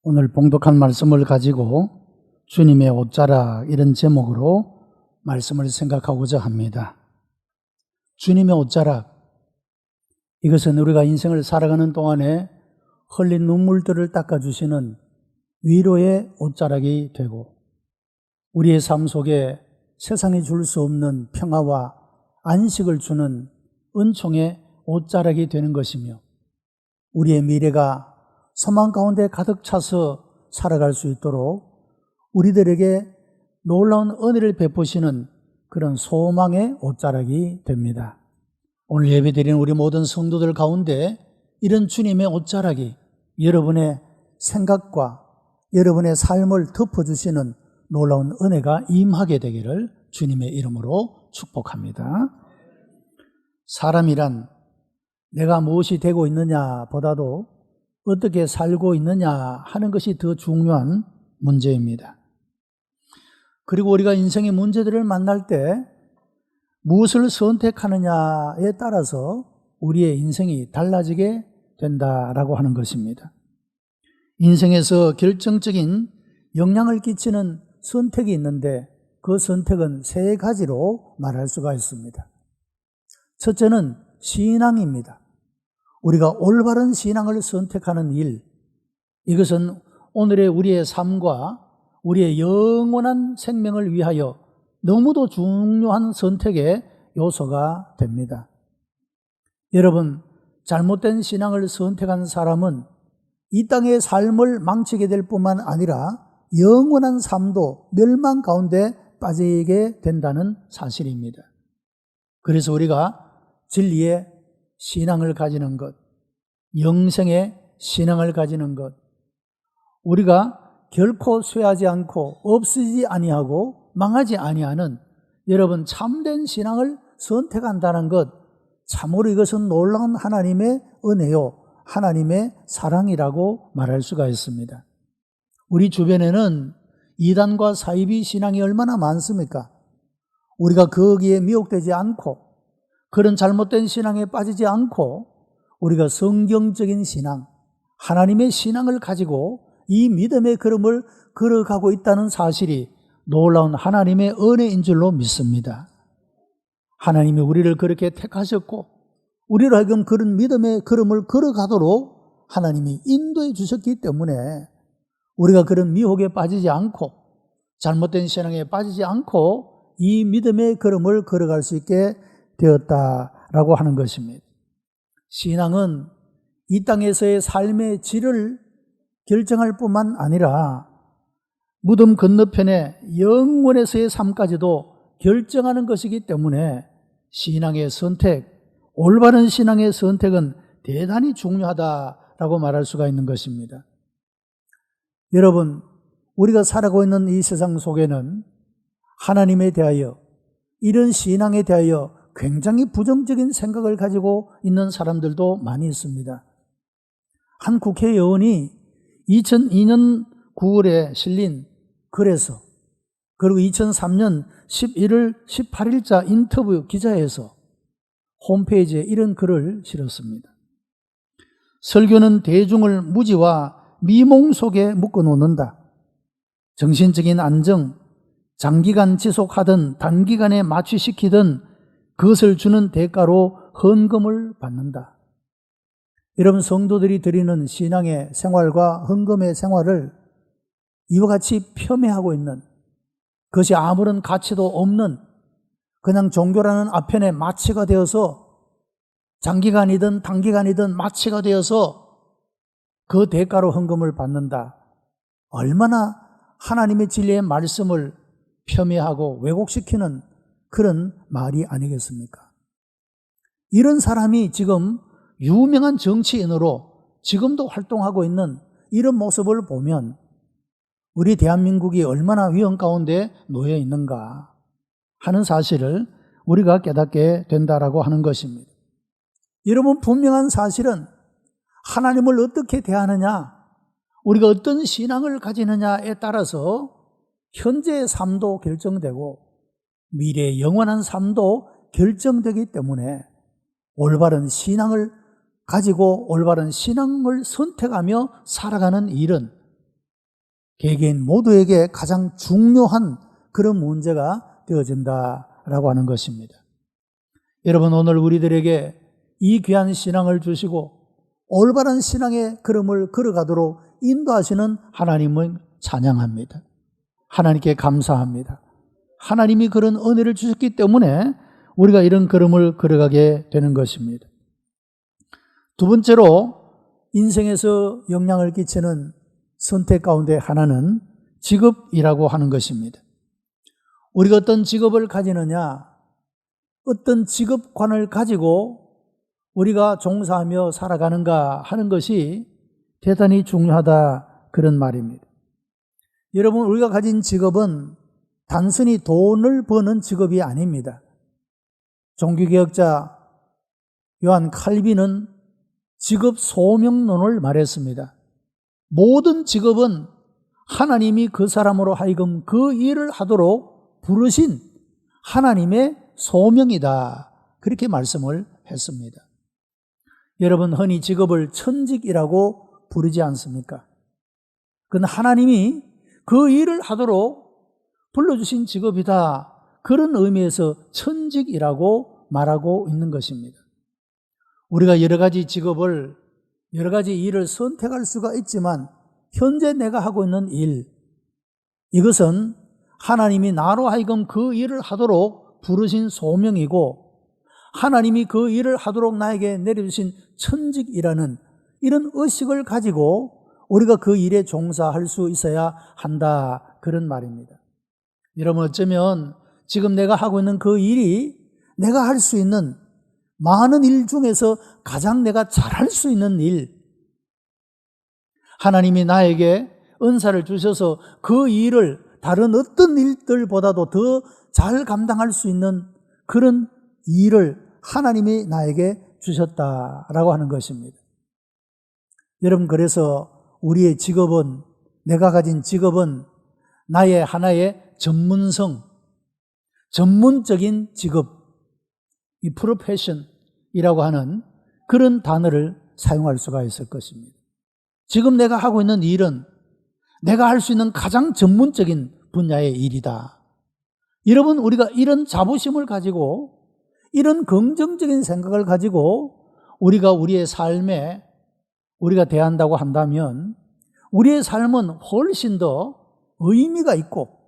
오늘 봉독한 말씀을 가지고 주님의 옷자락 이런 제목으로 말씀을 생각하고자 합니다. 주님의 옷자락, 이것은 우리가 인생을 살아가는 동안에 흘린 눈물들을 닦아주시는 위로의 옷자락이 되고, 우리의 삶 속에 세상이 줄 수 없는 평화와 안식을 주는 은총의 옷자락이 되는 것이며, 우리의 미래가 소망 가운데 가득 차서 살아갈 수 있도록 우리들에게 놀라운 은혜를 베푸시는 그런 소망의 옷자락이 됩니다. 오늘 예배드리는 우리 모든 성도들 가운데 이런 주님의 옷자락이 여러분의 생각과 여러분의 삶을 덮어주시는 놀라운 은혜가 임하게 되기를 주님의 이름으로 축복합니다. 사람이란 내가 무엇이 되고 있느냐 보다도 어떻게 살고 있느냐 하는 것이 더 중요한 문제입니다. 그리고 우리가 인생의 문제들을 만날 때 무엇을 선택하느냐에 따라서 우리의 인생이 달라지게 된다라고 하는 것입니다. 인생에서 결정적인 영향을 끼치는 선택이 있는데 그 선택은 세 가지로 말할 수가 있습니다. 첫째는 신앙입니다. 우리가 올바른 신앙을 선택하는 일, 이것은 오늘의 우리의 삶과 우리의 영원한 생명을 위하여 너무도 중요한 선택의 요소가 됩니다. 여러분, 잘못된 신앙을 선택한 사람은 이 땅의 삶을 망치게 될 뿐만 아니라 영원한 삶도 멸망 가운데 빠지게 된다는 사실입니다. 그래서 우리가 진리의 신앙을 가지는 것, 영생의 신앙을 가지는 것, 우리가 결코 쇠하지 않고 없어지지 아니하고 망하지 아니하는 여러분 참된 신앙을 선택한다는 것, 참으로 이것은 놀라운 하나님의 은혜요, 하나님의 사랑이라고 말할 수가 있습니다. 우리 주변에는 이단과 사이비 신앙이 얼마나 많습니까? 우리가 거기에 미혹되지 않고 그런 잘못된 신앙에 빠지지 않고 우리가 성경적인 신앙, 하나님의 신앙을 가지고 이 믿음의 걸음을 걸어가고 있다는 사실이 놀라운 하나님의 은혜인 줄로 믿습니다. 하나님이 우리를 그렇게 택하셨고 우리로 하여금 그런 믿음의 걸음을 걸어가도록 하나님이 인도해 주셨기 때문에 우리가 그런 미혹에 빠지지 않고 잘못된 신앙에 빠지지 않고 이 믿음의 걸음을 걸어갈 수 있게 되었다라고 하는 것입니다. 신앙은 이 땅에서의 삶의 질을 결정할 뿐만 아니라 무덤 건너편에 영원에서의 삶까지도 결정하는 것이기 때문에 신앙의 선택, 올바른 신앙의 선택은 대단히 중요하다라고 말할 수가 있는 것입니다. 여러분, 우리가 살아가고 있는 이 세상 속에는 하나님에 대하여, 이런 신앙에 대하여 굉장히 부정적인 생각을 가지고 있는 사람들도 많이 있습니다. 한 국회의원이 2002년 9월에 실린 글에서, 그리고 2003년 11월 18일자 인터뷰 기자에서 홈페이지에 이런 글을 실었습니다. 설교는 대중을 무지와 미몽 속에 묶어놓는다. 정신적인 안정, 장기간 지속하든 단기간에 마취시키든 그것을 주는 대가로 헌금을 받는다. 여러분, 성도들이 드리는 신앙의 생활과 헌금의 생활을 이와 같이 폄훼하고 있는, 그것이 아무런 가치도 없는 그냥 종교라는 아편에 마취가 되어서 장기간이든 단기간이든 마취가 되어서 그 대가로 헌금을 받는다. 얼마나 하나님의 진리의 말씀을 폄훼하고 왜곡시키는 그런 말이 아니겠습니까? 이런 사람이 지금 유명한 정치인으로 지금도 활동하고 있는 이런 모습을 보면 우리 대한민국이 얼마나 위험 가운데 놓여 있는가 하는 사실을 우리가 깨닫게 된다라고 하는 것입니다. 여러분, 분명한 사실은 하나님을 어떻게 대하느냐, 우리가 어떤 신앙을 가지느냐에 따라서 현재의 삶도 결정되고 미래의 영원한 삶도 결정되기 때문에 올바른 신앙을 가지고 올바른 신앙을 선택하며 살아가는 일은 개개인 모두에게 가장 중요한 그런 문제가 되어진다라고 하는 것입니다. 여러분, 오늘 우리들에게 이 귀한 신앙을 주시고 올바른 신앙의 걸음을 걸어가도록 인도하시는 하나님을 찬양합니다. 하나님께 감사합니다. 하나님이 그런 은혜를 주셨기 때문에 우리가 이런 걸음을 걸어가게 되는 것입니다. 두 번째로 인생에서 영향을 끼치는 선택 가운데 하나는 직업이라고 하는 것입니다. 우리가 어떤 직업을 가지느냐, 어떤 직업관을 가지고 우리가 종사하며 살아가는가 하는 것이 대단히 중요하다, 그런 말입니다. 여러분, 우리가 가진 직업은 단순히 돈을 버는 직업이 아닙니다. 종교개혁자 요한 칼빈은 직업 소명론을 말했습니다. 모든 직업은 하나님이 그 사람으로 하여금 그 일을 하도록 부르신 하나님의 소명이다, 그렇게 말씀을 했습니다. 여러분, 흔히 직업을 천직이라고 부르지 않습니까? 그건 하나님이 그 일을 하도록 불러주신 직업이다, 그런 의미에서 천직이라고 말하고 있는 것입니다. 우리가 여러 가지 직업을, 여러 가지 일을 선택할 수가 있지만 현재 내가 하고 있는 일, 이것은 하나님이 나로 하여금 그 일을 하도록 부르신 소명이고 하나님이 그 일을 하도록 나에게 내려주신 천직이라는 이런 의식을 가지고 우리가 그 일에 종사할 수 있어야 한다, 그런 말입니다. 여러분, 어쩌면 지금 내가 하고 있는 그 일이 내가 할 수 있는 많은 일 중에서 가장 내가 잘할 수 있는 일, 하나님이 나에게 은사를 주셔서 그 일을 다른 어떤 일들보다도 더 잘 감당할 수 있는 그런 일을 하나님이 나에게 주셨다라고 하는 것입니다. 여러분, 그래서 우리의 직업은, 내가 가진 직업은 나의 하나의 전문성, 전문적인 직업, 이 프로페션이라고 하는 그런 단어를 사용할 수가 있을 것입니다. 지금 내가 하고 있는 일은 내가 할 수 있는 가장 전문적인 분야의 일이다. 여러분, 우리가 이런 자부심을 가지고, 이런 긍정적인 생각을 가지고 우리가 우리의 삶에 우리가 대한다고 한다면 우리의 삶은 훨씬 더 의미가 있고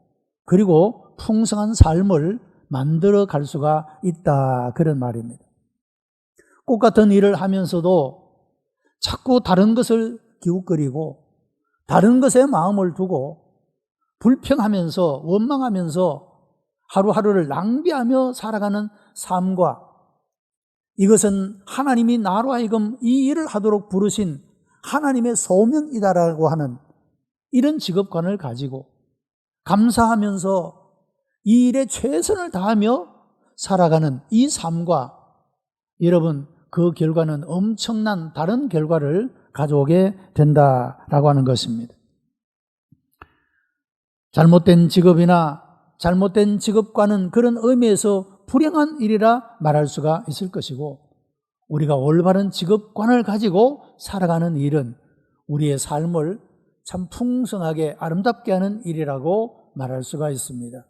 그리고 풍성한 삶을 만들어 갈 수가 있다, 그런 말입니다. 꽃 같은 일을 하면서도 자꾸 다른 것을 기웃거리고 다른 것에 마음을 두고 불평하면서 원망하면서 하루하루를 낭비하며 살아가는 삶과, 이것은 하나님이 나로 하여금 이 일을 하도록 부르신 하나님의 소명이다라고 하는 이런 직업관을 가지고 감사하면서 이 일에 최선을 다하며 살아가는 이 삶과, 여러분, 그 결과는 엄청난 다른 결과를 가져오게 된다라고 하는 것입니다. 잘못된 직업이나 잘못된 직업과는 그런 의미에서 불행한 일이라 말할 수가 있을 것이고, 우리가 올바른 직업관을 가지고 살아가는 일은 우리의 삶을 참 풍성하게 아름답게 하는 일이라고 말할 수가 있습니다.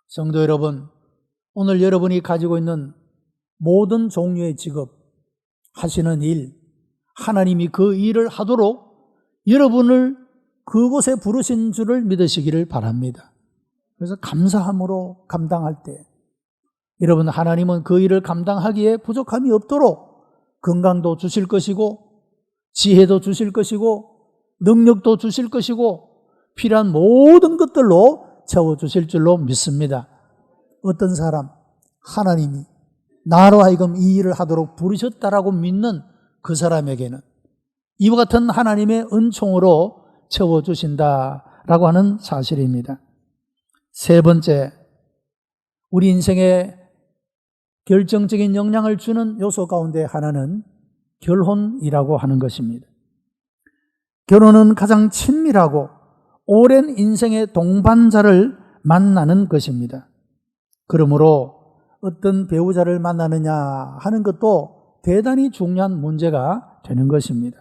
성도 여러분, 오늘 여러분이 가지고 있는 모든 종류의 직업, 하시는 일, 하나님이 그 일을 하도록 여러분을 그곳에 부르신 줄을 믿으시기를 바랍니다. 그래서 감사함으로 감당할 때, 여러분, 하나님은 그 일을 감당하기에 부족함이 없도록 건강도 주실 것이고 지혜도 주실 것이고 능력도 주실 것이고 필요한 모든 것들로 채워주실 줄로 믿습니다. 어떤 사람, 하나님이 나로 하여금 이 일을 하도록 부르셨다라고 믿는 그 사람에게는 이와 같은 하나님의 은총으로 채워주신다라고 하는 사실입니다. 세 번째, 우리 인생에 결정적인 영향을 주는 요소 가운데 하나는 결혼이라고 하는 것입니다. 결혼은 가장 친밀하고 오랜 인생의 동반자를 만나는 것입니다. 그러므로 어떤 배우자를 만나느냐 하는 것도 대단히 중요한 문제가 되는 것입니다.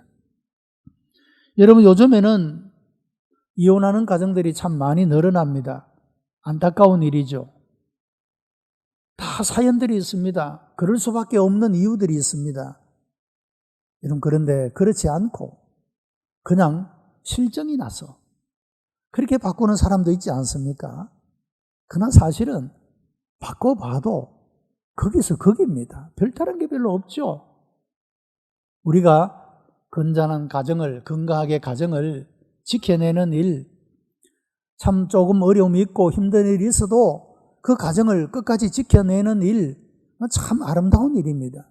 여러분, 요즘에는 이혼하는 가정들이 참 많이 늘어납니다. 안타까운 일이죠. 다 사연들이 있습니다. 그럴 수밖에 없는 이유들이 있습니다. 여러분, 그런데 그렇지 않고 그냥 실정이 나서 그렇게 바꾸는 사람도 있지 않습니까? 그러나 사실은 바꿔봐도 거기서 거기입니다. 별다른 게 별로 없죠. 우리가 건전한 가정을, 건강하게 가정을 지켜내는 일, 참 조금 어려움이 있고 힘든 일이 있어도 그 가정을 끝까지 지켜내는 일, 참 아름다운 일입니다.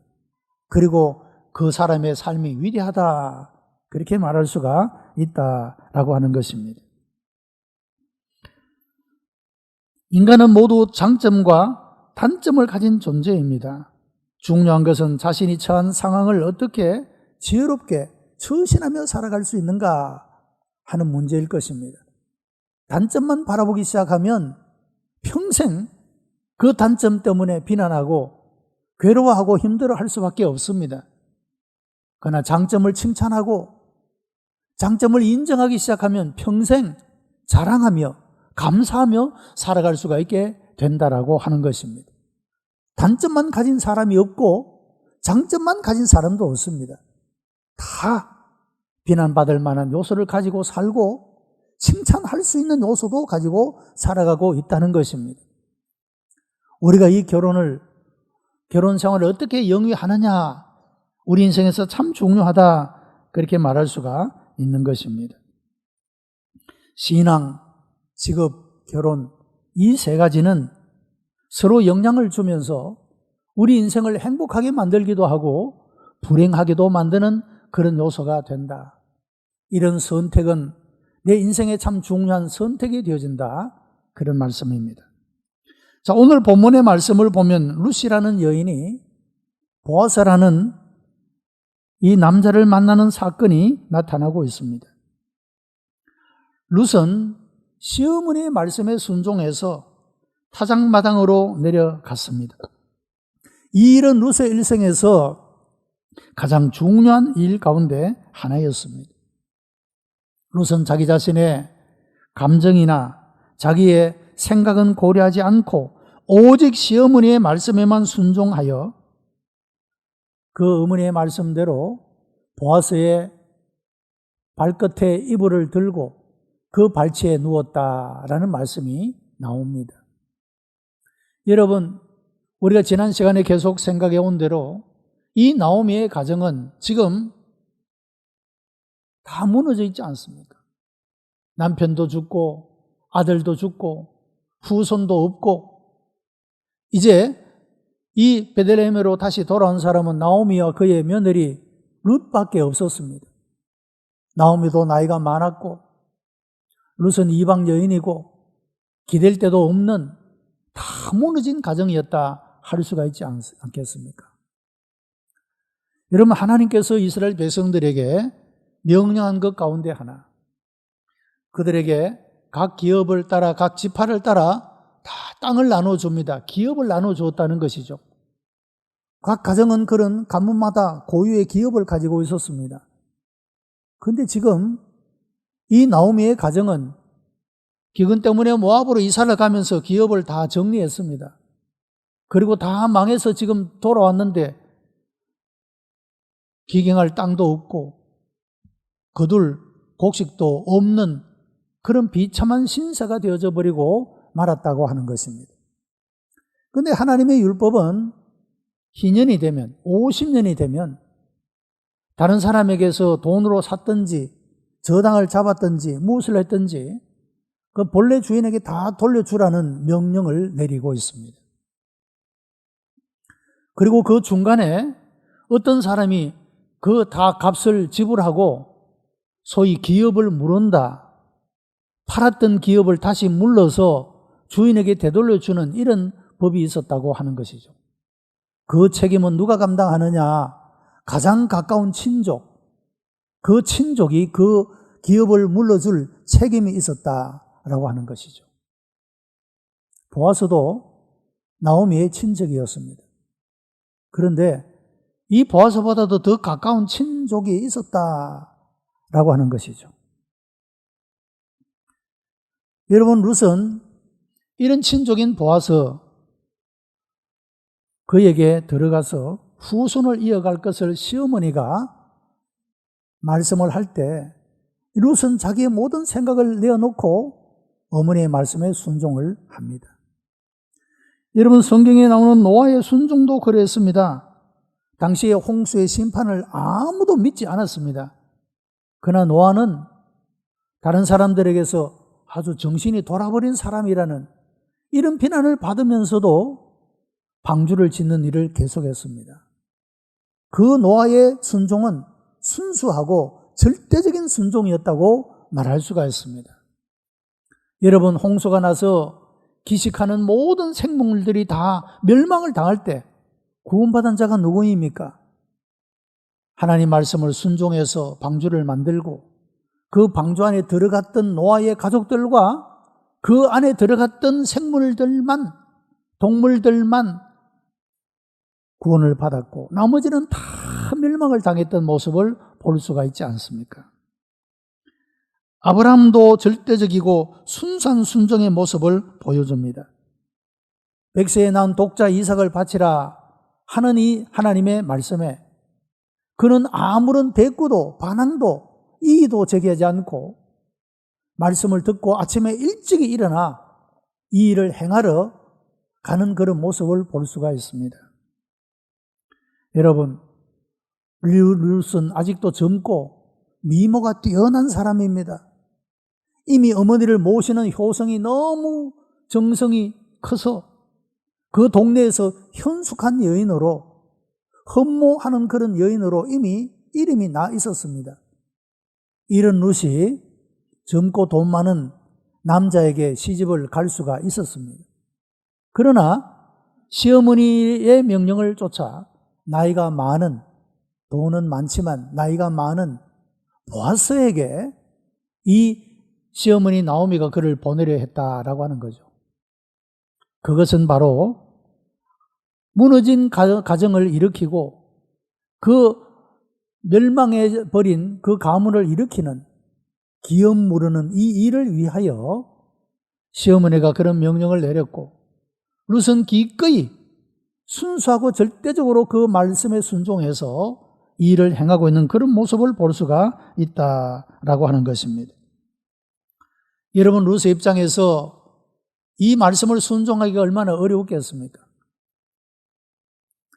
그리고 그 사람의 삶이 위대하다, 그렇게 말할 수가 있다라고 하는 것입니다. 인간은 모두 장점과 단점을 가진 존재입니다. 중요한 것은 자신이 처한 상황을 어떻게 지혜롭게 처신하며 살아갈 수 있는가 하는 문제일 것입니다. 단점만 바라보기 시작하면 평생 그 단점 때문에 비난하고 괴로워하고 힘들어할 수밖에 없습니다. 그러나 장점을 칭찬하고 장점을 인정하기 시작하면 평생 자랑하며 감사하며 살아갈 수가 있게 된다라고 하는 것입니다. 단점만 가진 사람이 없고 장점만 가진 사람도 없습니다. 다 비난받을 만한 요소를 가지고 살고 칭찬할 수 있는 요소도 가지고 살아가고 있다는 것입니다. 우리가 이 결혼 생활을 어떻게 영위하느냐, 우리 인생에서 참 중요하다, 그렇게 말할 수가 있는 것입니다. 신앙, 직업, 결혼, 이 세 가지는 서로 영향을 주면서 우리 인생을 행복하게 만들기도 하고 불행하게도 만드는 그런 요소가 된다. 이런 선택은 내 인생에 참 중요한 선택이 되어진다, 그런 말씀입니다. 자, 오늘 본문의 말씀을 보면 루시라는 여인이 보아스라는 이 남자를 만나는 사건이 나타나고 있습니다. 룻은 시어머니의 말씀에 순종해서 타작마당으로 내려갔습니다. 이 일은 룻의 일생에서 가장 중요한 일 가운데 하나였습니다. 룻은 자기 자신의 감정이나 자기의 생각은 고려하지 않고 오직 시어머니의 말씀에만 순종하여 그 어머니의 말씀대로 보아스의 발끝에 이불을 들고 그 발치에 누웠다라는 말씀이 나옵니다. 여러분, 우리가 지난 시간에 계속 생각해 온 대로 이 나오미의 가정은 지금 다 무너져 있지 않습니까? 남편도 죽고 아들도 죽고 후손도 없고 이제 이 베들레헴으로 다시 돌아온 사람은 나오미와 그의 며느리 룻밖에 없었습니다. 나오미도 나이가 많았고 룻은 이방 여인이고 기댈 데도 없는 다 무너진 가정이었다 할 수가 있지 않겠습니까? 여러분, 하나님께서 이스라엘 백성들에게 명령한 것 가운데 하나, 그들에게 각 기업을 따라 각 지파를 따라 다 땅을 나눠줍니다. 기업을 나눠주었다는 것이죠. 각 가정은 그런 가문마다 고유의 기업을 가지고 있었습니다. 그런데 지금 이 나오미의 가정은 기근 때문에 모압으로 이사를 가면서 기업을 다 정리했습니다. 그리고 다 망해서 지금 돌아왔는데 기경할 땅도 없고 거둘 곡식도 없는 그런 비참한 신세가 되어져 버리고 말았다고 하는 것입니다. 그런데 하나님의 율법은 희년이 되면 50년이 되면 다른 사람에게서 돈으로 샀든지 저당을 잡았든지 무엇을 했든지 그 본래 주인에게 다 돌려주라는 명령을 내리고 있습니다. 그리고 그 중간에 어떤 사람이 그 다 값을 지불하고 소위 기업을 물은다, 팔았던 기업을 다시 물러서 주인에게 되돌려주는 이런 법이 있었다고 하는 것이죠. 그 책임은 누가 감당하느냐? 가장 가까운 친족, 그 친족이 그 기업을 물러줄 책임이 있었다라고 하는 것이죠. 보아스도 나오미의 친척이었습니다. 그런데 이 보아스보다도 더 가까운 친족이 있었다라고 하는 것이죠. 여러분, 룻은 이런 친족인 보아스 그에게 들어가서 후손을 이어갈 것을 시어머니가 말씀을 할 때 룻은 자기의 모든 생각을 내어놓고 어머니의 말씀에 순종을 합니다. 여러분, 성경에 나오는 노아의 순종도 그랬습니다. 당시에 홍수의 심판을 아무도 믿지 않았습니다. 그러나 노아는 다른 사람들에게서 아주 정신이 돌아버린 사람이라는 이런 비난을 받으면서도 방주를 짓는 일을 계속했습니다. 그 노아의 순종은 순수하고 절대적인 순종이었다고 말할 수가 있습니다. 여러분, 홍수가 나서 기식하는 모든 생물들이 다 멸망을 당할 때 구원받은 자가 누구입니까? 하나님 말씀을 순종해서 방주를 만들고 그 방주 안에 들어갔던 노아의 가족들과 그 안에 들어갔던 생물들만, 동물들만 구원을 받았고 나머지는 다 멸망을 당했던 모습을 볼 수가 있지 않습니까? 아브라함도 절대적이고 순수한 순종의 모습을 보여줍니다. 백세에 낳은 독자 이삭을 바치라 하는 이 하나님의 말씀에 그는 아무런 대꾸도 반항도 이의도 제기하지 않고 말씀을 듣고 아침에 일찍이 일어나 이 일을 행하러 가는 그런 모습을 볼 수가 있습니다. 여러분, 룻은 아직도 젊고 미모가 뛰어난 사람입니다. 이미 어머니를 모시는 효성이 너무 정성이 커서 그 동네에서 현숙한 여인으로 흠모하는 그런 여인으로 이미 이름이 나 있었습니다. 이런 룻이 젊고 돈 많은 남자에게 시집을 갈 수가 있었습니다. 그러나 시어머니의 명령을 쫓아 나이가 많은, 돈은 많지만 나이가 많은 보아스에게 이 시어머니 나오미가 그를 보내려 했다라고 하는 거죠. 그것은 바로 무너진 가정을 일으키고 그 멸망해 버린 그 가문을 일으키는 기업 무르는 이 일을 위하여 시어머니가 그런 명령을 내렸고 룻은 기꺼이 순수하고 절대적으로 그 말씀에 순종해서 이 일을 행하고 있는 그런 모습을 볼 수가 있다라고 하는 것입니다. 여러분, 룻의 입장에서 이 말씀을 순종하기가 얼마나 어려웠겠습니까?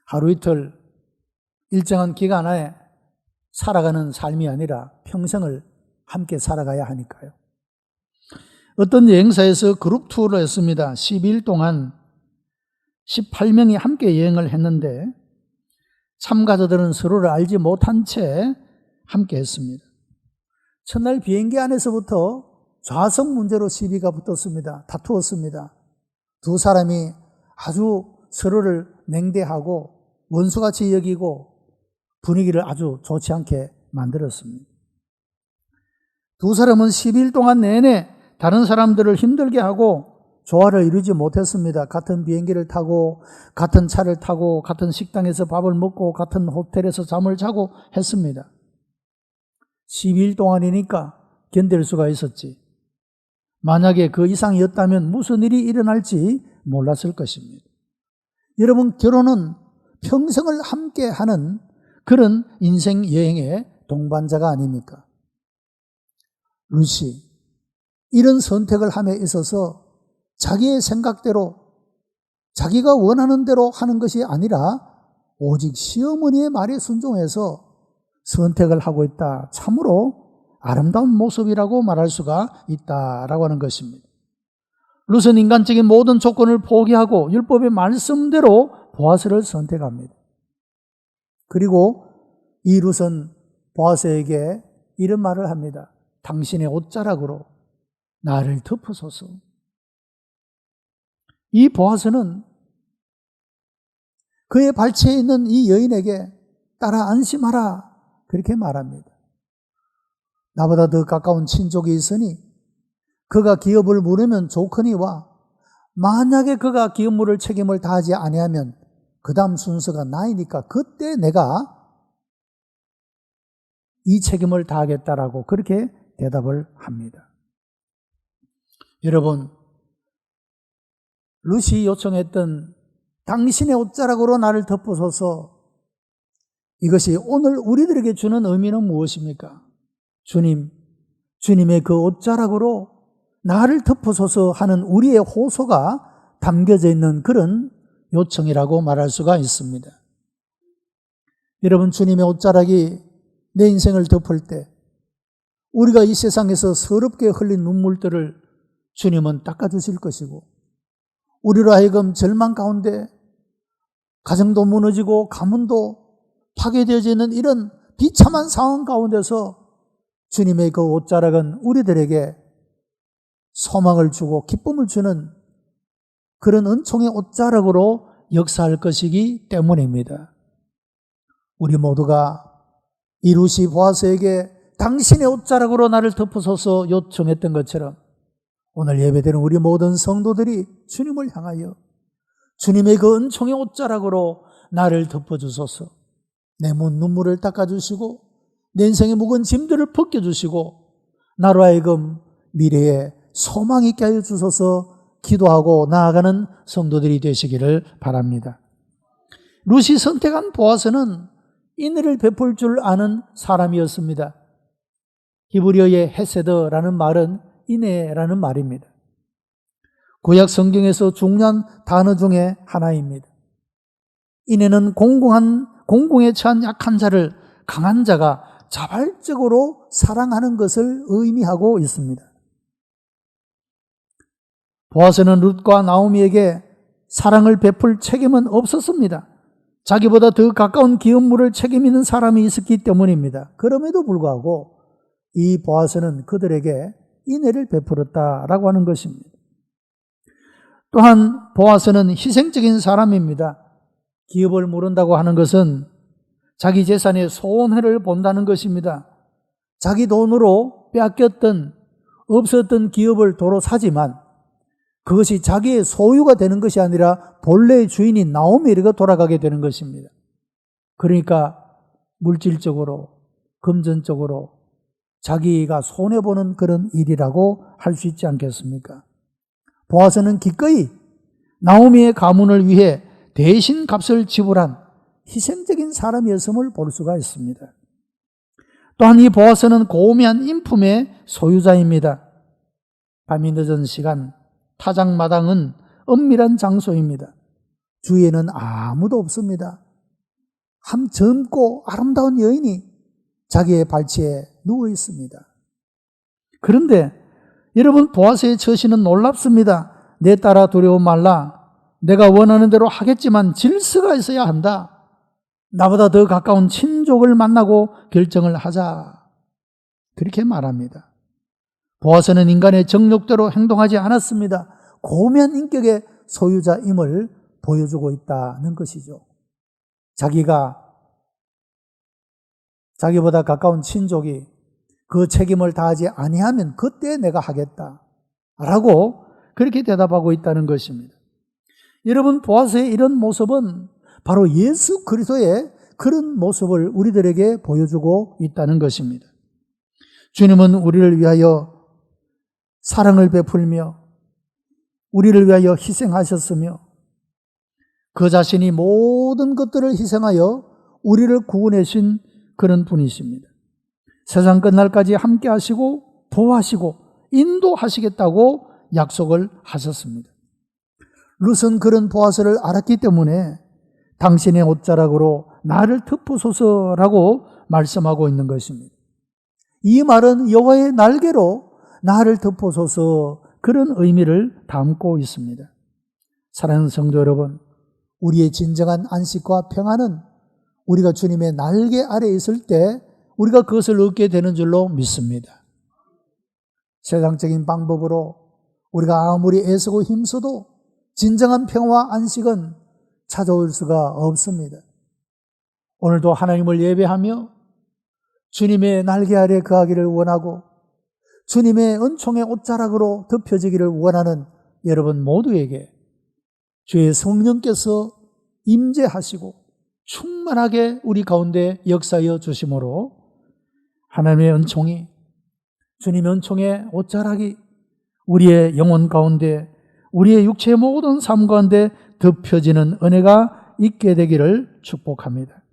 하루 이틀 일정한 기간 안에 살아가는 삶이 아니라 평생을 함께 살아가야 하니까요. 어떤 여행사에서 그룹 투어를 했습니다. 12일 동안 18명이 함께 여행을 했는데 참가자들은 서로를 알지 못한 채 함께 했습니다. 첫날 비행기 안에서부터 좌석 문제로 시비가 붙었습니다. 다투었습니다. 두 사람이 아주 서로를 맹대하고 원수같이 여기고 분위기를 아주 좋지 않게 만들었습니다. 두 사람은 10일 동안 내내 다른 사람들을 힘들게 하고 조화를 이루지 못했습니다. 같은 비행기를 타고 같은 차를 타고 같은 식당에서 밥을 먹고 같은 호텔에서 잠을 자고 했습니다. 10일 동안이니까 견딜 수가 있었지. 만약에 그 이상이었다면 무슨 일이 일어날지 몰랐을 것입니다. 여러분, 결혼은 평생을 함께하는 그런 인생 여행의 동반자가 아닙니까? 룻이 이런 선택을 함에 있어서 자기의 생각대로 자기가 원하는 대로 하는 것이 아니라 오직 시어머니의 말에 순종해서 선택을 하고 있다. 참으로 아름다운 모습이라고 말할 수가 있다라고 하는 것입니다. 룻은 인간적인 모든 조건을 포기하고 율법의 말씀대로 보아스를 선택합니다. 그리고 이 룻은 보아스에게 이런 말을 합니다. 당신의 옷자락으로 나를 덮으소서. 이 보아스는 그의 발치에 있는 이 여인에게 따라 안심하라 그렇게 말합니다. 나보다 더 가까운 친족이 있으니 그가 기업을 물으면 좋거니와 만약에 그가 기업 물을 책임을 다하지 아니하면 그 다음 순서가 나이니까 그때 내가 이 책임을 다하겠다라고 그렇게 대답을 합니다. 여러분, 룻이 요청했던 당신의 옷자락으로 나를 덮으소서, 이것이 오늘 우리들에게 주는 의미는 무엇입니까? 주님의 그 옷자락으로 나를 덮으소서 하는 우리의 호소가 담겨져 있는 그런 요청이라고 말할 수가 있습니다. 여러분, 주님의 옷자락이 내 인생을 덮을 때 우리가 이 세상에서 서럽게 흘린 눈물들을 주님은 닦아주실 것이고, 우리로 하여금 절망 가운데 가정도 무너지고 가문도 파괴되어져 있는 이런 비참한 상황 가운데서 주님의 그 옷자락은 우리들에게 소망을 주고 기쁨을 주는 그런 은총의 옷자락으로 역사할 것이기 때문입니다. 우리 모두가 이 룻이 보아스에게 당신의 옷자락으로 나를 덮으소서 요청했던 것처럼 오늘 예배드리는 우리 모든 성도들이 주님을 향하여 주님의 그 은총의 옷자락으로 나를 덮어주소서, 내 눈물을 닦아주시고 내 인생의 묵은 짐들을 벗겨주시고 나로 하여금 미래에 소망 있게 하여 주소서 기도하고 나아가는 성도들이 되시기를 바랍니다. 룻이 선택한 보아스는 인애를 베풀 줄 아는 사람이었습니다. 히브리어의 헤세드라는 말은 인애라는 말입니다. 구약 성경에서 중요한 단어 중에 하나입니다. 인애는 공공에 처한 약한 자를 강한 자가 자발적으로 사랑하는 것을 의미하고 있습니다. 보아스는 룻과 나오미에게 사랑을 베풀 책임은 없었습니다. 자기보다 더 가까운 기업물을 책임 있는 사람이 있었기 때문입니다. 그럼에도 불구하고 이 보아스는 그들에게 인애를 베풀었다라고 하는 것입니다. 또한 보아스는 희생적인 사람입니다. 기업을 모른다고 하는 것은 자기 재산의 손해를 본다는 것입니다. 자기 돈으로 빼앗겼던 없었던 기업을 도로 사지만 그것이 자기의 소유가 되는 것이 아니라 본래의 주인인 나오미에게 돌아가게 되는 것입니다. 그러니까 물질적으로, 금전적으로 자기가 손해보는 그런 일이라고 할 수 있지 않겠습니까? 보아스는 기꺼이 나오미의 가문을 위해 대신 값을 지불한 희생적인 사람이었음을 볼 수가 있습니다. 또한 이 보아스는 고미한 인품의 소유자입니다. 밤이 늦은 시간 타작마당은 엄밀한 장소입니다. 주위에는 아무도 없습니다. 한 젊고 아름다운 여인이 자기의 발치에 누워 있습니다. 그런데 여러분, 보아스의 처신은 놀랍습니다. 내 딸아 두려워 말라. 내가 원하는 대로 하겠지만 질서가 있어야 한다. 나보다 더 가까운 친족을 만나고 결정을 하자. 그렇게 말합니다. 보아스는 인간의 정욕대로 행동하지 않았습니다. 고매한 인격의 소유자임을 보여주고 있다는 것이죠. 자기보다 가까운 친족이 그 책임을 다하지 아니하면 그때 내가 하겠다라고 그렇게 대답하고 있다는 것입니다. 여러분, 보아스의 이런 모습은 바로 예수 그리스도의 그런 모습을 우리들에게 보여주고 있다는 것입니다. 주님은 우리를 위하여 사랑을 베풀며 우리를 위하여 희생하셨으며 그 자신이 모든 것들을 희생하여 우리를 구원해 주신 그런 분이십니다. 세상 끝날까지 함께 하시고 보호하시고 인도하시겠다고 약속을 하셨습니다. 룻은 그런 보아스를 알았기 때문에 당신의 옷자락으로 나를 덮으소서라고 말씀하고 있는 것입니다. 이 말은 여호와의 날개로 나를 덮으소서, 그런 의미를 담고 있습니다. 사랑하는 성도 여러분, 우리의 진정한 안식과 평안은 우리가 주님의 날개 아래에 있을 때 우리가 그것을 얻게 되는 줄로 믿습니다. 세상적인 방법으로 우리가 아무리 애쓰고 힘써도 진정한 평화와 안식은 찾아올 수가 없습니다. 오늘도 하나님을 예배하며 주님의 날개 아래 거하기를 원하고 주님의 은총의 옷자락으로 덮여지기를 원하는 여러분 모두에게 주의 성령께서 임재하시고 충만하게 우리 가운데 역사하여 주심으로 하나님의 은총이, 주님의 은총의 옷자락이 우리의 영혼 가운데, 우리의 육체의 모든 삶 가운데 덮여지는 은혜가 있게 되기를 축복합니다.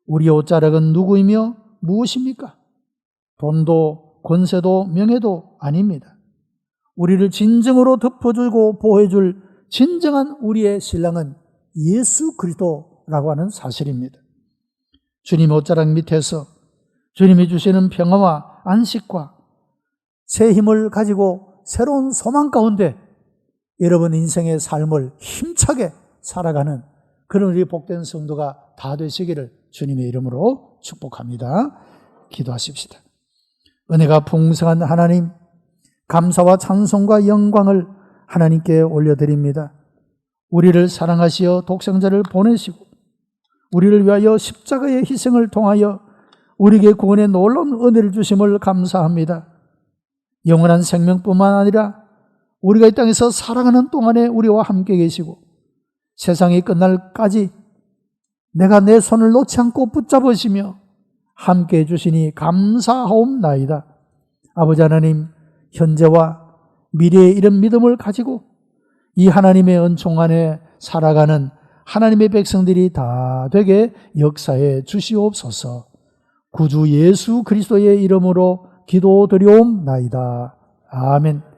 우리의 옷자락은 누구이며 무엇입니까? 돈도 권세도 명예도 아닙니다. 우리를 진정으로 덮어주고 보호해줄 진정한 우리의 신랑은 예수 그리스도라고 하는 사실입니다. 주님의 옷자락 밑에서 주님이 주시는 평화와 안식과 새 힘을 가지고 새로운 소망 가운데 여러분 인생의 삶을 힘차게 살아가는 그런 우리 복된 성도가 다 되시기를 주님의 이름으로 축복합니다. 기도하십시다. 은혜가 풍성한 하나님, 감사와 찬송과 영광을 하나님께 올려드립니다. 우리를 사랑하시어 독생자를 보내시고 우리를 위하여 십자가의 희생을 통하여 우리에게 구원의 놀라운 은혜를 주심을 감사합니다. 영원한 생명뿐만 아니라 우리가 이 땅에서 살아가는 동안에 우리와 함께 계시고 세상이 끝날까지 내가 내 손을 놓지 않고 붙잡으시며 함께 해주시니 감사하옵나이다. 아버지 하나님, 현재와 미래의 이런 믿음을 가지고 이 하나님의 은총 안에 살아가는 하나님의 백성들이 다 되게 역사해 주시옵소서. 구주 예수 그리스도의 이름으로 기도드리옵나이다. 아멘.